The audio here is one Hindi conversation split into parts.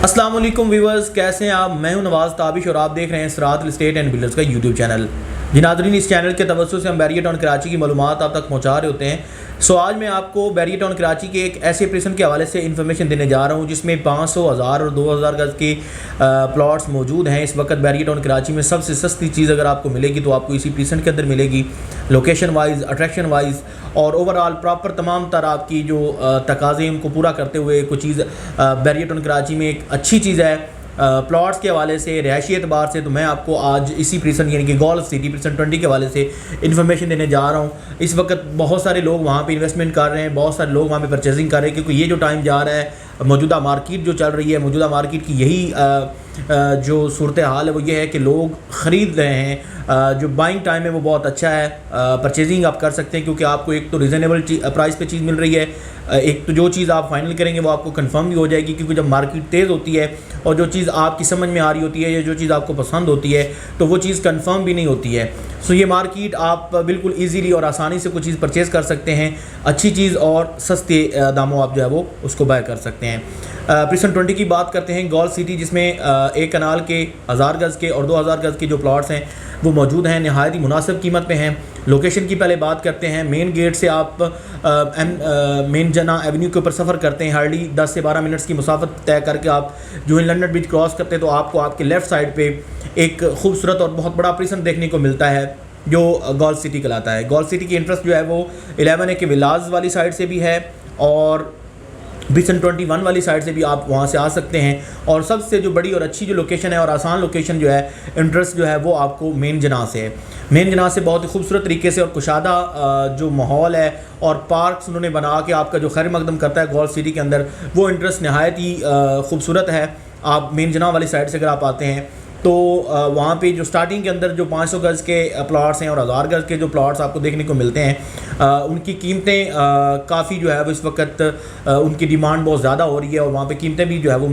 अस्सलाम वालेकुम व्यूअर्स, कैसे हैं आप। मैं हूं नवाज़ ताबिश और आप देख रहे हैं सिरात रियल एस्टेट एंड बिल्डर्स का यूट्यूब चैनल। जी नाज़रीन, इस चैनल के तवज्जो से हम बैरिया टाउन कराची की मालूमात आप तक पहुंचा रहे होते हैं। आज मैं आपको बैरिया टाउन कराची के एक ऐसे प्रेसन के हवाले से इन्फॉर्मेशन देने जा रहा हूं जिसमें 500, 1000 और 2000 गज के प्लॉट्स मौजूद हैं। इस वक्त बैरिया टाउन कराची में सबसे सस्ती चीज़ अगर आपको मिलेगी तो आपको इसी प्रेसन के अंदर मिलेगी, लोकेशन वाइज, अट्रैक्शन वाइज और ओवरऑल प्रॉपर तमाम तरह आपकी जो तकाज़े उनको पूरा करते हुए कुछ चीज़ बैरिया टाउन कराची में एक अच्छी चीज़ है। प्लॉट्स के हवाले से, रिहायशी एतबार से, तो मैं आपको आज इसी प्रेसन यानी कि गोल्फ सिटी प्रेसन 20 के हवाले से इन्फॉर्मेशन देने जा रहा हूँ। इस वक्त बहुत सारे लोग वहाँ पे इन्वेस्टमेंट कर रहे हैं, बहुत सारे लोग वहाँ पे परचेजिंग कर रहे हैं, क्योंकि ये जो टाइम जा रहा है, मौजूदा मार्केट जो चल रही है, मौजूदा मार्केट की यही जो सूरत हाल है वो ये है कि लोग ख़रीद रहे हैं। जो बाइंग टाइम है वो बहुत अच्छा है, परचेजिंग आप कर सकते हैं, क्योंकि आपको एक तो रिजनेबल प्राइस पे चीज़ मिल रही है, एक तो जो चीज़ आप फाइनल करेंगे वो आपको कंफर्म भी हो जाएगी, क्योंकि जब मार्केट तेज़ होती है और जो चीज़ आपकी समझ में आ रही होती है या जो चीज़ आपको पसंद होती है तो वो चीज़ कंफर्म भी नहीं होती है। सो ये मार्केट आप बिल्कुल इजीली और आसानी से कुछ चीज़ परचेज़ कर सकते हैं, अच्छी चीज़ और सस्ते दामों आप जो है वो उसको बाय कर सकते हैं। प्रेसन 20 की बात करते हैं, गोल्फ सिटी, जिसमें एक कनाल के 1000 गज़ के और 2000 गज़ के जो प्लॉट्स हैं वो मौजूद हैं, नहायत ही मुनासिब कीमत पे हैं। लोकेशन की पहले बात करते हैं। मेन गेट से आप मेन जना एवेन्यू के ऊपर सफ़र करते हैं, हार्डली 10 से 12 मिनट्स की मुसाफत तय करके आप जो है लंदन ब्रिज क्रॉस करते हैं तो आपको आपके लेफ़्ट साइड पे एक खूबसूरत और बहुत बड़ा प्रेसन देखने को मिलता है जो गोल्फ सिटी कहलाता है। गोल्फ सिटी की इंटरेस्ट जो है वो 11A के विलाज वाली साइड से भी है और प्रेसन 21 वाली साइड से भी आप वहाँ से आ सकते हैं। और सबसे जो बड़ी और अच्छी जो लोकेशन है और आसान लोकेशन जो है, इंटरेस्ट जो है वो आपको मेन जना से है। मेन जना से बहुत ही खूबसूरत तरीके से और कुशादा जो माहौल है और पार्क्स उन्होंने बना के आपका जो खैर मकदम करता है गोल्फ सिटी के अंदर, वो इंटरेस्ट नहायत ही खूबसूरत है। आप मेन जना वाली साइड से अगर आप आते हैं तो वहाँ पे जो स्टार्टिंग के अंदर जो 500 गज़ के प्लॉट्स हैं और 1000 गज़ के जो प्लॉट्स आपको देखने को मिलते हैं, उनकी कीमतें काफ़ी जो है वो इस वक्त उनकी डिमांड बहुत ज़्यादा हो रही है और वहाँ पे कीमतें भी जो है वो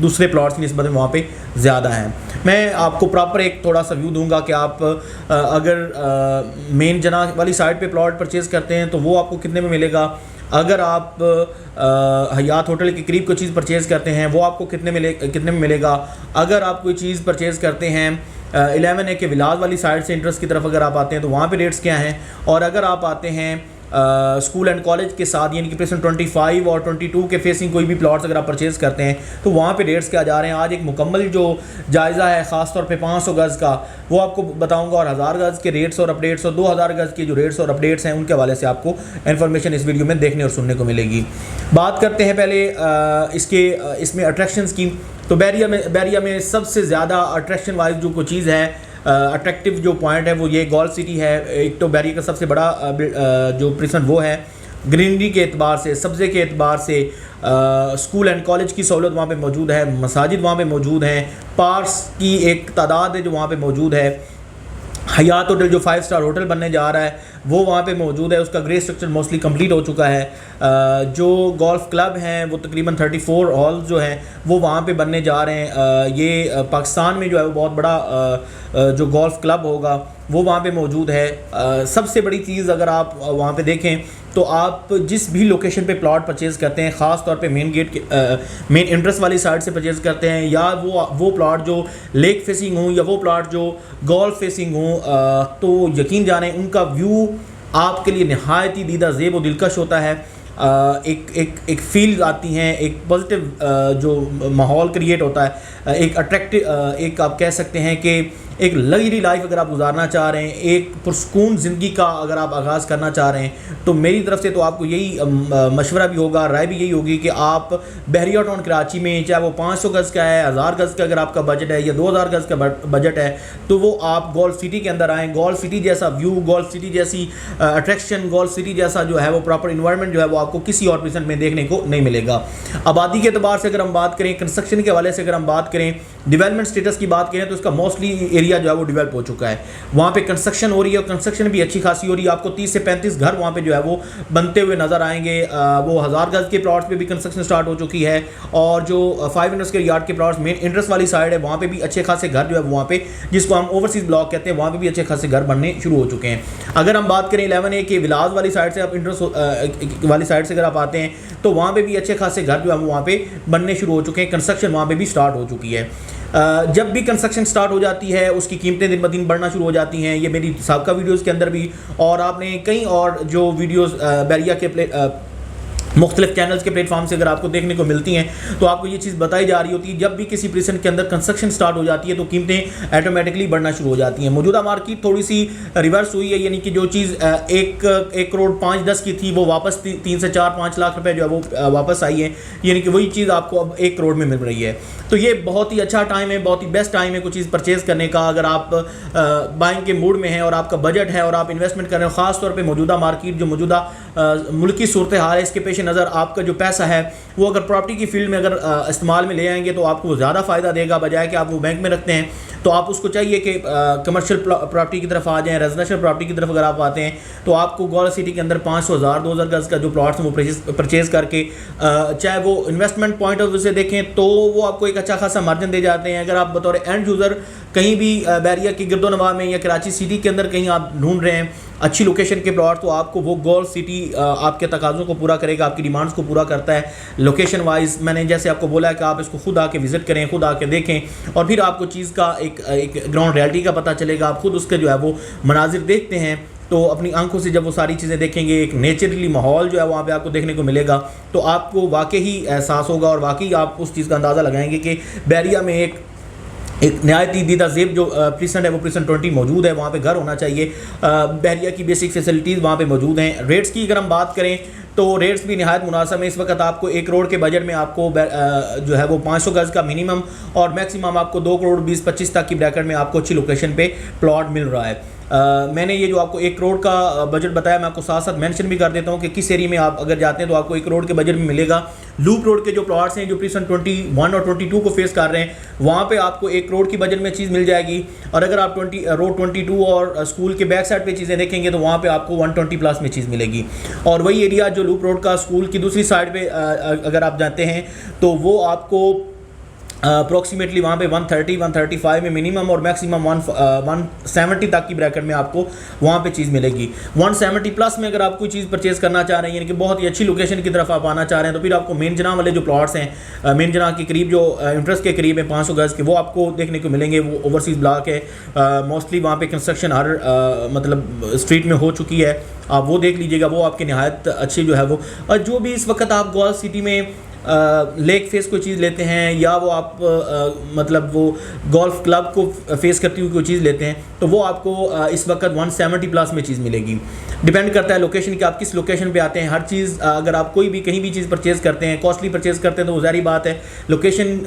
दूसरे प्लॉट्स की निस्बत में वहाँ पे ज़्यादा हैं। मैं आपको प्रॉपर एक थोड़ा सा व्यू दूंगा कि आप अगर मेन जना वाली साइड पे प्लॉट परचेज़ करते हैं तो वो आपको कितने में मिलेगा, अगर आप हयात होटल के करीब कोई चीज़ परचेज़ करते हैं वो आपको कितने में मिलेगा, अगर आप कोई चीज़ परचेज़ करते हैं 11A के विलाज वाली साइड से इंटरेस्ट की तरफ अगर आप आते हैं तो वहाँ पे रेट्स क्या हैं, और अगर आप आते हैं स्कूल एंड कॉलेज के साथ यानी कि प्रेसन 25 और 22 के फेसिंग कोई भी प्लॉट्स अगर आप परचेज़ करते हैं तो वहाँ पे रेट्स क्या जा रहे हैं। आज एक मुकम्मल जो जायज़ा है ख़ास तौर पे 500 गज़ का वो आपको बताऊंगा, और 1000 गज़ के रेट्स और अपडेट्स और 2000 गज़ के जो रेट्स और अपडेट्स हैं उनके हवाले से आपको इन्फॉर्मेशन इस वीडियो में देखने और सुनने को मिलेगी। बात करते हैं पहले इसमें अट्रैक्शंस की। तो बैरिया में सबसे ज़्यादा अट्रैक्शन वाइज जो कोई चीज़ है, अट्रैक्टिव जो पॉइंट है वो ये गोल्फ सिटी है। एक तो बैरिया का सबसे बड़ा जो प्रेसन वो है ग्रीनरी के एतबार से, सब्ज़े के एतबार से, स्कूल एंड कॉलेज की सहूलत वहाँ पे मौजूद है, मसाजिद वहाँ पे मौजूद हैं, पार्क्स की एक तादाद है जो वहाँ पे मौजूद है। हयात होटल जो 5 स्टार होटल बनने जा रहा है वो वहाँ पे मौजूद है, उसका ग्रे स्ट्रक्चर मोस्टली कंप्लीट हो चुका है। जो गोल्फ क्लब हैं वो तकरीबन 34 हॉल्स जो हैं वो वहाँ पे बनने जा रहे हैं। ये पाकिस्तान में जो है वो बहुत बड़ा जो गोल्फ क्लब होगा वो वहाँ पे मौजूद है। सबसे बड़ी चीज़ अगर आप वहाँ पे देखें तो आप जिस भी लोकेशन पे प्लॉट परचेज़ करते हैं, ख़ास तौर पे मेन गेट के मेन इंटरेस्ट वाली साइड से परचेज़ करते हैं, या वो प्लॉट जो लेक फेसिंग हो या वो प्लॉट जो गोल्फ फेसिंग हो, तो यकीन जानें उनका व्यू आपके लिए नहायत ही दीदा ज़ेब व दिलकश होता है। एक फील आती हैं, एक पॉजिटिव जो माहौल क्रिएट होता है, एक अट्रैक्टिव, एक आप कह सकते हैं कि एक लग्जरी लाइफ अगर आप गुजारना चाह रहे हैं, एक पुरसकून ज़िंदगी का अगर आप आगाज़ करना चाह रहे हैं तो मेरी तरफ से तो आपको यही मशवरा भी होगा, राय भी यही होगी कि आप बैरिया टाउन कराची में, चाहे वो 500 गज़ का है, 1000 गज़ का अगर आपका बजट है या 2000 गज़ का बजट है, तो वो आप गोल्फ सिटी के अंदर आएँ। गोल्फ सिटी जैसा व्यू, गोल्फ सिटी जैसी अट्रैक्शन, गोल्फ सिटी जैसा जो है वो प्रॉपर इन्वायरमेंट जो है वो आपको किसी और प्रेजेंट में देखने को नहीं मिलेगा। आबादी के अतबार से अगर हम बात करें, कंस्ट्रक्शन के हवाले से अगर हम बात करें, डेवलपमेंट स्टेटस की बात करें तो इसका मोस्टली एरिया जो है वो डेवलप हो चुका है। वहाँ पे कंस्ट्रक्शन हो रही है और कंस्ट्रक्शन भी अच्छी खासी हो रही है। आपको 30 से 35 घर वहाँ पे जो है वो बनते हुए नज़र आएंगे। वो 1000 गज के प्लॉट्स पे भी कंस्ट्रक्शन स्टार्ट हो चुकी है और जो 500 स्क्वायर यार्ड के प्लॉट्स मेन इंटरेस्ट वाली साइड है वहाँ पे भी अच्छे खासे घर जो है वहाँ पे, जिसको हम ओवरसीज ब्लॉक कहते हैं, वहाँ पे भी अच्छे खासे घर बनने शुरू हो चुके हैं। अगर हम बात करें 11A के विलास वाली साइड से, आप इंटरेस्ट वाली साइड से अगर आप आते हैं तो वहाँ पे भी अच्छे खासे घर जो है वहाँ पे बनने शुरू हो चुके हैं। कंस्ट्रक्शन वहाँ पे भी स्टार्ट हो चुकी है। जब भी कंस्ट्रक्शन स्टार्ट हो जाती है उसकी कीमतें दिन ब दिन बढ़ना शुरू हो जाती हैं। ये मेरी साबका वीडियोस के अंदर भी, और आपने कई और जो वीडियोस बैरिया के मुख्तलिफ चैनल्स के प्लेटफॉर्म से अगर आपको देखने को मिलती हैं तो आपको ये चीज़ बताई जा रही होती है, जब भी किसी प्रीसेंट के अंदर कंस्ट्रक्शन स्टार्ट हो जाती है तो कीमतें ऑटोमेटिकली बढ़ना शुरू हो जाती हैं। मौजूदा मार्केट थोड़ी सी रिवर्स हुई है, यानी कि जो चीज़ 1 करोड़ 5-10 की थी वो वापस 3 से 4-5 लाख रुपए जो है वो वापस आई है, यानी कि वही चीज़ आपको अब 1 करोड़ में मिल रही है। तो ये बहुत ही अच्छा टाइम है, बहुत ही बेस्ट टाइम है कोई चीज़ परचेज़ करने का। अगर आप बाइंग के मूड में हैं और आपका बजट है और आप इन्वेस्टमेंट कर रहे हो, ख़ास तौर पे मौजूदा मार्केट जो मौजूदा मुल्की सूरत हाल है, इसके पेश नज़र आपका जो पैसा है वो अगर प्रॉपर्टी की फील्ड में अगर इस्तेमाल में ले आएंगे तो आपको वो ज़्यादा फ़ायदा देगा, बजाय कि आप वो बैंक में रखते हैं। तो आप उसको चाहिए कि कमर्शियल प्रॉपर्टी की तरफ आ जाएं, रेजिडेंशियल प्रॉपर्टी की तरफ अगर आप आते हैं तो आपको गौर सिटी के अंदर 500,000 2,000 गज का जो प्लॉट्स हैं वो परचेज़ करके, चाहे वो इन्वेस्टमेंट पॉइंट ऑफ व्यू से देखें तो वो आपको एक अच्छा खासा मार्जिन दे जाते हैं। अगर आप बतौर एंड यूज़र कहीं भी बैरिया की गिरदोनवा में या कराची सिटी के अंदर कहीं आप ढूंढ रहे हैं अच्छी लोकेशन के प्लॉट, तो आपको वो गोल्ड सिटी आपके तकाज़ों को पूरा करेगा, आपकी डिमांड्स को पूरा करता है लोकेशन वाइज। मैंने जैसे आपको बोला है कि आप इसको खुद आके विज़िट करें, खुद आके देखें और फिर आपको चीज़ का एक ग्राउंड रियलिटी का पता चलेगा। आप खुद उसके जो है वो मनाजिर देखते हैं तो अपनी आंखों से जब वो सारी चीज़ें देखेंगे, एक नेचुरली माहौल जो है वहाँ पे आपको देखने को मिलेगा, तो आपको वाकई ही एहसास होगा और वाकई आप उस चीज़ का अंदाज़ा लगाएंगे कि बैरिया में एक नहायती दीदा ज़ेब जो प्रीसेंट है वो प्रीसेंट 20 मौजूद है, वहाँ पे घर होना चाहिए। बैरिया की बेसिक फैसिलिटीज़ वहाँ पे मौजूद हैं। रेट्स की अगर हम बात करें तो रेट्स भी नहायत मुनासिब है। इस वक्त आपको 1 करोड़ के बजट में आपको जो है वो 500 गज़ का मिनिमम और मैक्सिमम आपको 2 करोड़ 20-25 तक की ब्रैकेट में आपको अच्छी लोकेशन पे प्लॉट मिल रहा है। मैंने ये जो आपको 1 करोड़ का बजट बताया, मैं आपको साथ साथ मेंशन भी कर देता हूँ कि किस एरिया में आप अगर जाते हैं तो आपको 1 करोड़ के बजट में मिलेगा। लूप रोड के जो प्लॉट्स हैं जो प्रीसेंट 21 और 22 को फेस कर रहे हैं, वहाँ पे आपको 1 करोड़ की बजट में चीज़ मिल जाएगी। और अगर आप रोड 22 और स्कूल के बैक साइड पे चीज़ें देखेंगे तो वहाँ पे आपको 120 प्लस में चीज़ मिलेगी। और वही एरिया जो लूप रोड का स्कूल की दूसरी साइड पे अगर आप जाते हैं तो वो आपको अप्रोक्सीमेटली वहाँ पे 130-135 में मिनिमम और मैक्सिमम 170 तक की ब्रैकेट में आपको वहाँ पे चीज़ मिलेगी। 170 प्लस में अगर आप कोई चीज़ परचेज़ करना चाह रहे हैं, यानी कि बहुत ही अच्छी लोकेशन की तरफ आप आना चाह रहे हैं, तो फिर आपको मेन जना वाले जो प्लॉट्स हैं, मेन जना के करीब जो इंटरेस्ट के करीब है 500 गज़ के, वो आपको देखने को मिलेंगे। वो ओवरसीज़ ब्लॉक है, मोस्टली वहाँ पर कंस्ट्रक्शन हर मतलब स्ट्रीट में हो चुकी है, आप वो देख लीजिएगा, वो आपके नहायत अच्छी जो है वो। और जो भी इस वक्त आप गोल्ड सिटी में लेक फेस कोई चीज़ लेते हैं या वो आप मतलब वो गोल्फ क्लब को फेस करती हुई कोई चीज़ लेते हैं तो वो आपको इस वक्त 170 प्लस में चीज़ मिलेगी। डिपेंड करता है लोकेशन कि आप किस लोकेशन पे आते हैं। हर चीज़ अगर आप कोई भी कहीं भी चीज़ परचेज़ करते हैं, कॉस्टली परचेज़ करते हैं, तो वो ज़ाहिर बात है लोकेशन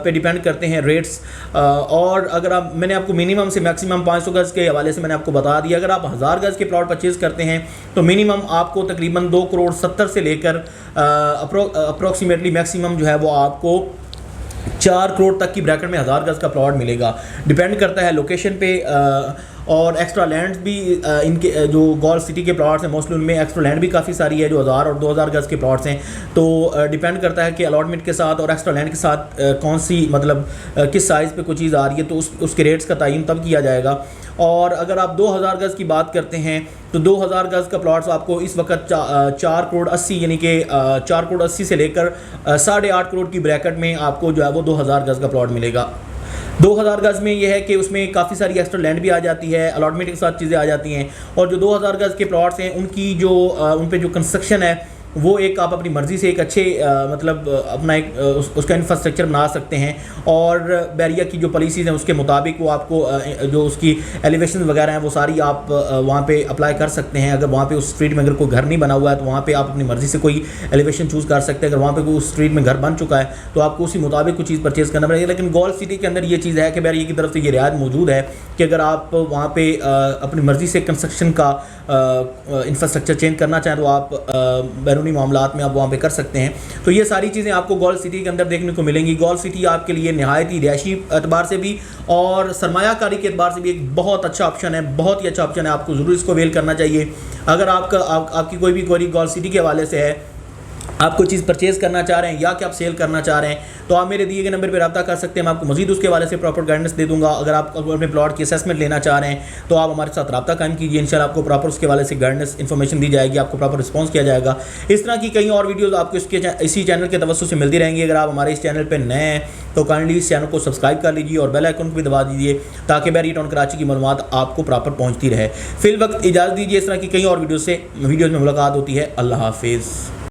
पे डिपेंड करते हैं रेट्स। और अगर आप मैंने आपको मिनिमम से मैक्सिमम 500 गज़ के हवाले से मैंने आपको बता दिया। अगर आप 1000 गज़ के प्लॉट परचेज़ करते हैं तो मिनिमम आपको तकरीबन 2 करोड़ 70 से लेकर अप्रोक्सीमेटली मैक्सिमम जो है वो आपको 4 करोड़ तक की ब्रैकेट में 1000 गज़ का प्लॉट मिलेगा। डिपेंड करता है लोकेशन पे। और एक्स्ट्रा लैंड्स भी इनके जो गोल्फ सिटी के प्लॉट्स हैं मोस्टली उनमें एक्स्ट्रा लैंड भी काफ़ी सारी है जो 1000 और 2000 गज़ के प्लॉट्स हैं। तो डिपेंड करता है कि अलॉटमेंट के साथ और एक्स्ट्रा लैंड के साथ कौन सी मतलब किस साइज़ पे कोई चीज़ आ रही है, तो उसके रेट्स का तयन तब किया जाएगा। और अगर आप 2000 गज़ की बात करते हैं तो 2000 गज़ का प्लॉट्स आपको इस वक्त 4 करोड़ 80 यानी कि 4 करोड़ 80 से लेकर 8.5 करोड़ की ब्रैकेट में आपको जो है वो 2000 गज़ का प्लॉट मिलेगा। 2000 गज़ में यह है कि उसमें काफ़ी सारी एक्स्ट्रा लैंड भी आ जाती है, अलॉटमेंट के साथ चीज़ें आ जाती हैं। और जो 2000 गज़ के प्लॉट्स हैं उनकी जो उन पे जो कंस्ट्रक्शन है वो एक आप अपनी मर्ज़ी से एक अच्छे मतलब अपना एक उसका इंफ्रास्ट्रक्चर बना सकते हैं। और बैरिया की जो पॉलिसीज़ हैं उसके मुताबिक वो आपको जो उसकी एलिवेशन वगैरह हैं वो सारी आप वहाँ पे अप्लाई कर सकते हैं। अगर वहाँ पे उस स्ट्रीट में अगर कोई घर नहीं बना हुआ है तो वहाँ पे आप अपनी मर्ज़ी से कोई एलिवेशन चूज़ कर सकते हैं। अगर वहाँ पे कोई उस स्ट्रीट में घर बन चुका है तो आपको उसी मुताबिक कुछ चीज़ परचेज़ करना पड़ेगा। लेकिन गोल्ड सिटी के अंदर ये चीज़ है कि बैरिया की तरफ से ये रियायत मौजूद है कि अगर आप वहाँ पर अपनी मर्ज़ी से कंस्ट्रक्शन का इंफ्रास्ट्रक्चर चेंज करना चाहें तो आप बैरूनी मामलात में आप वहाँ पे कर सकते हैं। तो ये सारी चीज़ें आपको गोल्फ सिटी के अंदर देखने को मिलेंगी। गोल्फ सिटी आपके लिए नहायत ही रिहायशी एतबार से भी और सरमायाकारी के एतबार से भी एक बहुत अच्छा ऑप्शन है, बहुत ही अच्छा ऑप्शन है। आपको ज़रूर इसको अवेल करना चाहिए। अगर आपकी कोई भी क्वेरी गोल्फ सिटी के हवाले से है, आप कोई चीज़ परचेज़ करना चाह रहे हैं या कि आप सेल करना चाह रहे हैं, तो आप मेरे दिए गए नंबर पर रब्ता कर सकते हैं। मैं आपको मजीद उसके हवाले से प्रॉपर गाइडेंस दे दूंगा। अगर आप अपने प्लॉट की असेसमेंट लेना चाह रहे हैं तो आप हमारे साथ रब्ता कायम कीजिए। इंशाल्लाह आपको प्रॉपर उसके हवाले से गाइडेंस इन्फॉर्मेशन दी जाएगी, आपको प्रॉपर रिस्पॉन्स किया जाएगा। इस तरह की कई और वीडियोज़ आपको इसी चैनल के तवज्जो से मिलती रहेंगी। अगर आप हमारे इस चैनल पर नए हैं तो काइंडली इस चैनल को सब्सक्राइब कर लीजिए और बेल आइकन को भी दबा दीजिए ताकि बैरिया टाउन कराची की मालूमात आपको प्रॉपर पहुँचती रहे। फिल वक्त इजाज़त दीजिए। इस तरह की कई और वीडियोज़ में मुलाकात होती है। अल्लाह हाफिज़।